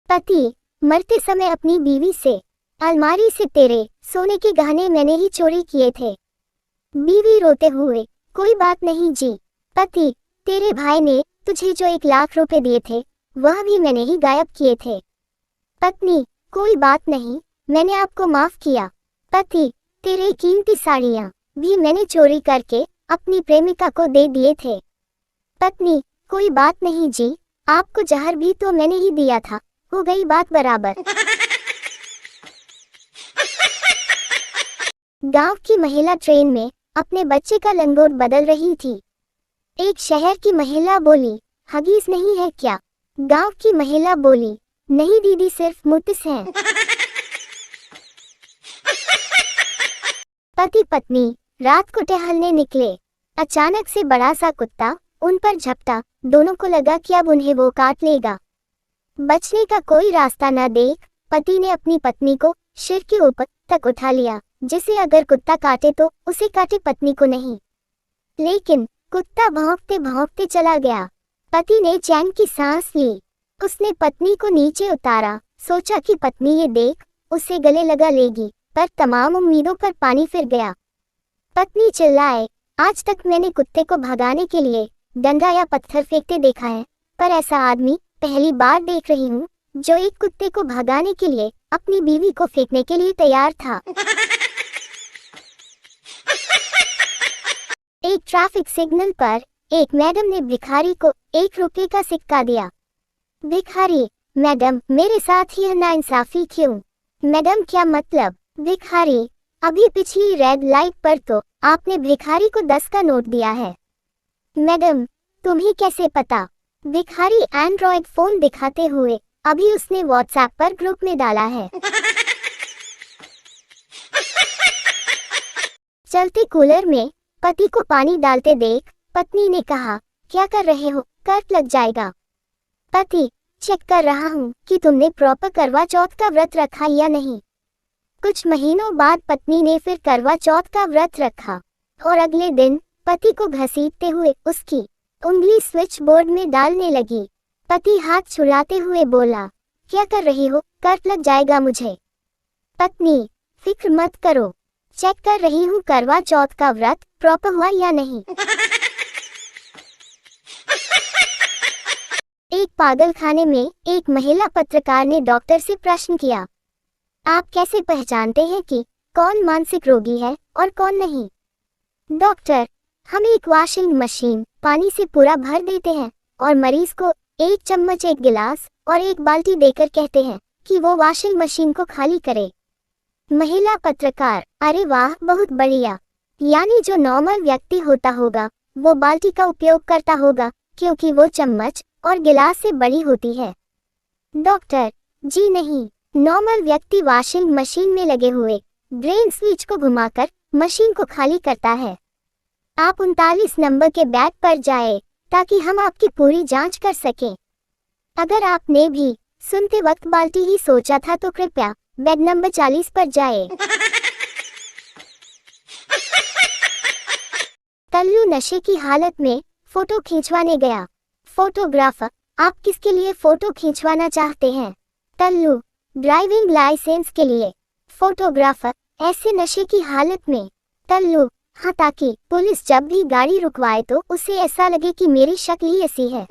पति, मरते समय अपनी बीवी से, अलमारी से तेरे सोने के गहने मैंने ही चोरी किए थे। बीवी रोते हुए, कोई बात नहीं जी। पति, तेरे भाई ने तुझे जो 1 लाख रुपए दिए थे वह भी मैंने ही गायब किए थे। पत्नी, कोई बात नहीं, मैंने आपको माफ किया। पति, तेरे कीमती साड़ियाँ भी मैंने चोरी करके अपनी प्रेमिका को दे दिए थे। पत्नी, कोई बात नहीं जी, आपको जहर भी तो मैंने ही दिया था, हो गई बात बराबर। गांव की महिला ट्रेन में अपने बच्चे का लंगोट बदल रही थी। एक शहर की महिला बोली, हगीज नहीं है क्या? गांव की महिला बोली, नहीं दीदी, सिर्फ मुतिस हैं। पति पत्नी रात को टहलने निकले। अचानक से बड़ा सा कुत्ता उन पर झपटा। दोनों को लगा कि अब उन्हें वो काट लेगा। बचने का कोई रास्ता न देख पति ने अपनी पत्नी को सिर के ऊपर तक उठा लिया, जिसे अगर कुत्ता काटे तो उसे काटे, पत्नी को नहीं। लेकिन कुत्ता भौंकते भौंकते चला गया। पति ने चैन की सांस ली। उसने पत्नी को नीचे उतारा, सोचा कि पत्नी ये देख उसे गले लगा लेगी, पर तमाम उम्मीदों पर पानी फिर गया। पत्नी चिल्लाए, आज तक मैंने कुत्ते को भगाने के लिए डंडा या पत्थर फेंकते देखा है, पर ऐसा आदमी पहली बार देख रही हूँ जो एक कुत्ते को भगाने के लिए अपनी बीवी को फेंकने के लिए तैयार था। एक ट्रैफिक सिग्नल पर एक मैडम ने भिखारी को 1 रुपये का सिक्का दिया। भिखारी, मैडम, मेरे साथ ही नाइंसाफी क्यों? मैडम, क्या मतलब? भिखारी, अभी पिछली रेड लाइट पर तो आपने भिखारी को 10 का नोट दिया है। मैडम, तुम्हें कैसे पता? भिखारी एंड्रॉयड फोन दिखाते हुए, अभी उसने व्हाट्सएप पर ग्रुप में डाला है। चलते कूलर में पति को पानी डालते देख पत्नी ने कहा, क्या कर रहे हो? कर्क लग जाएगा। पति, चेक कर रहा हूँ कि तुमने प्रॉपर करवा चौथ का व्रत रखा या नहीं। कुछ महीनों बाद पत्नी ने फिर करवा चौथ का व्रत रखा और अगले दिन पति को घसीटते हुए उसकी उंगली स्विच बोर्ड में डालने लगी। पति हाथ छुड़ाते हुए बोला, क्या कर रही हो? कर्क लग जाएगा मुझे। पत्नी, फिक्र मत करो, चेक कर रही हूँ करवा चौथ का व्रत प्रॉपर हुआ या नहीं। एक पागलखाने में एक महिला पत्रकार ने डॉक्टर से प्रश्न किया, आप कैसे पहचानते हैं कि कौन मानसिक रोगी है और कौन नहीं? डॉक्टर, हम एक वॉशिंग मशीन पानी से पूरा भर देते हैं और मरीज को 1 चम्मच 1 गिलास और 1 बाल्टी देकर कहते हैं कि वो वॉशिंग मशीन को खाली करे। महिला पत्रकार, अरे वाह, बहुत बढ़िया। यानी जो नॉर्मल व्यक्ति होता होगा वो बाल्टी का उपयोग करता होगा क्योंकि वो चम्मच और गिलास से बड़ी होती है। डॉक्टर, जी नहीं, नॉर्मल व्यक्ति वॉशिंग मशीन में लगे हुए ब्रेन स्विच को घुमाकर मशीन को खाली करता है। आप 39 नंबर के बेड पर जाए ताकि हम आपकी पूरी जांच कर सकें। अगर आपने भी सुनते वक्त बाल्टी ही सोचा था तो कृपया बेड नंबर 40 पर जाए। तल्लू नशे की हालत में फोटो खींचवाने गया। फोटोग्राफर, आप किसके लिए फोटो खींचवाना चाहते हैं? तल्लू, ड्राइविंग लाइसेंस के लिए। फोटोग्राफर, ऐसे नशे की हालत में? तल्लू, हाँ, ताकि पुलिस जब भी गाड़ी रुकवाए तो उसे ऐसा लगे कि मेरी शक्ल ही ऐसी है।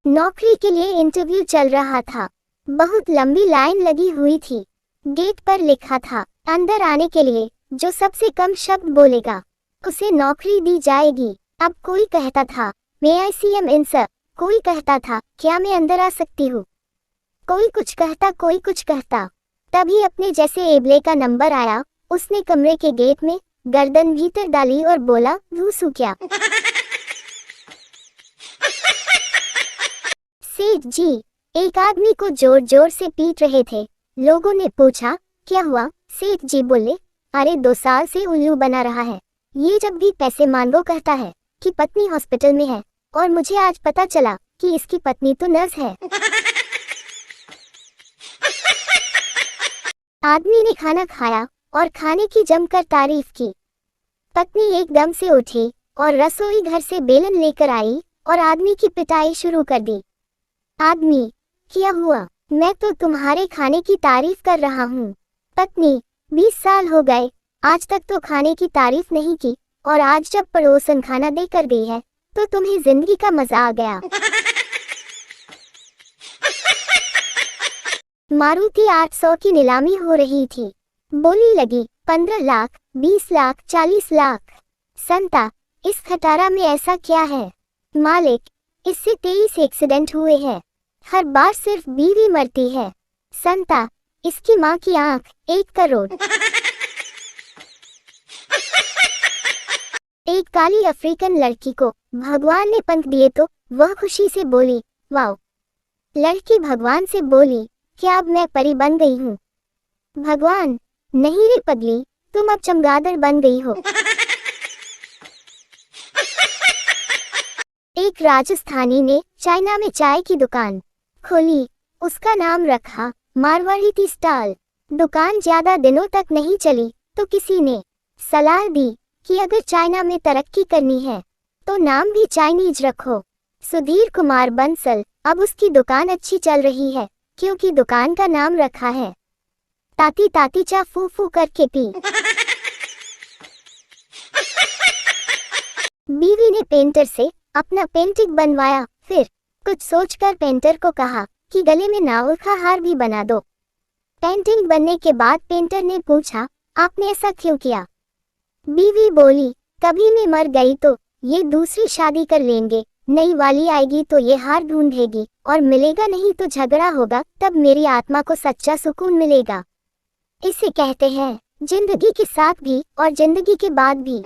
नौकरी के लिए इंटरव्यू चल रहा था। बहुत लंबी लाइन लगी हुई थी। गेट पर लिखा था, अंदर आने के लिए जो सबसे कम शब्द बोलेगा उसे नौकरी दी जाएगी। अब कोई कहता था, मे आई सी एम इन सर। कोई कहता था, क्या मैं अंदर आ सकती हूँ? कोई कुछ कहता, कोई कुछ कहता। तभी अपने जैसे एबले का नंबर आया। उसने कमरे के गेट में गर्दन भीतर डाली और बोला, घूसू क्या? सेठ जी एक आदमी को जोर जोर से पीट रहे थे। लोगों ने पूछा, क्या हुआ? सेठ जी बोले, अरे 2 साल से उल्लू बना रहा है। ये जब भी पैसे मांगो कहता है कि पत्नी हॉस्पिटल में है, और मुझे आज पता चला कि इसकी पत्नी तो नर्स है। आदमी ने खाना खाया और खाने की जमकर तारीफ की। पत्नी एकदम से उठी और रसोई घर से बेलन लेकर आई और आदमी की पिटाई शुरू कर दी। आदमी, क्या हुआ? मैं तो तुम्हारे खाने की तारीफ कर रहा हूँ। पत्नी, 20 साल हो गए, आज तक तो खाने की तारीफ नहीं की, और आज जब पड़ोसन खाना देकर गई है तो तुम्हें जिंदगी का मजा आ गया। मारुति 800 की नीलामी हो रही थी। बोली लगी 15 लाख, 20 लाख, 40 लाख। संता, इस खटारा में ऐसा क्या है? मालिक, इससे 23 एक्सीडेंट हुए हैं, हर बार सिर्फ बीवी मरती है। संता, इसकी माँ की आंख 1 करोड़। एक काली अफ्रीकन लड़की को भगवान ने पंख दिए तो वह खुशी से बोली, वाओ। लड़की भगवान से बोली, क्या अब मैं परी बन गई हूँ? भगवान, नहीं रे पगली, तुम अब चमगादड़ बन गई हो। एक राजस्थानी ने चाइना में चाय की दुकान खोली। उसका नाम रखा मारवाड़ी टी स्टॉल। दुकान ज्यादा दिनों तक नहीं चली तो किसी ने सलाह दी कि अगर चाइना में तरक्की करनी है तो नाम भी चाइनीज रखो। सुधीर कुमार बंसल, अब उसकी दुकान अच्छी चल रही है क्योंकि दुकान का नाम रखा है ताती ताती चा फू फू करके पी। बीवी ने पेंटर से अपना पेंटिंग बनवाया, फिर कुछ सोचकर पेंटर को कहा कि गले में नावल का हार भी बना दो। पेंटिंग बनने के बाद पेंटर ने पूछा, आपने ऐसा क्यों किया? बीवी बोली, कभी मैं मर गई तो ये दूसरी शादी कर लेंगे, नई वाली आएगी तो ये हार ढूंढेगी और मिलेगा नहीं तो झगड़ा होगा, तब मेरी आत्मा को सच्चा सुकून मिलेगा। इसे कहते हैं जिंदगी के साथ भी और जिंदगी के बाद भी।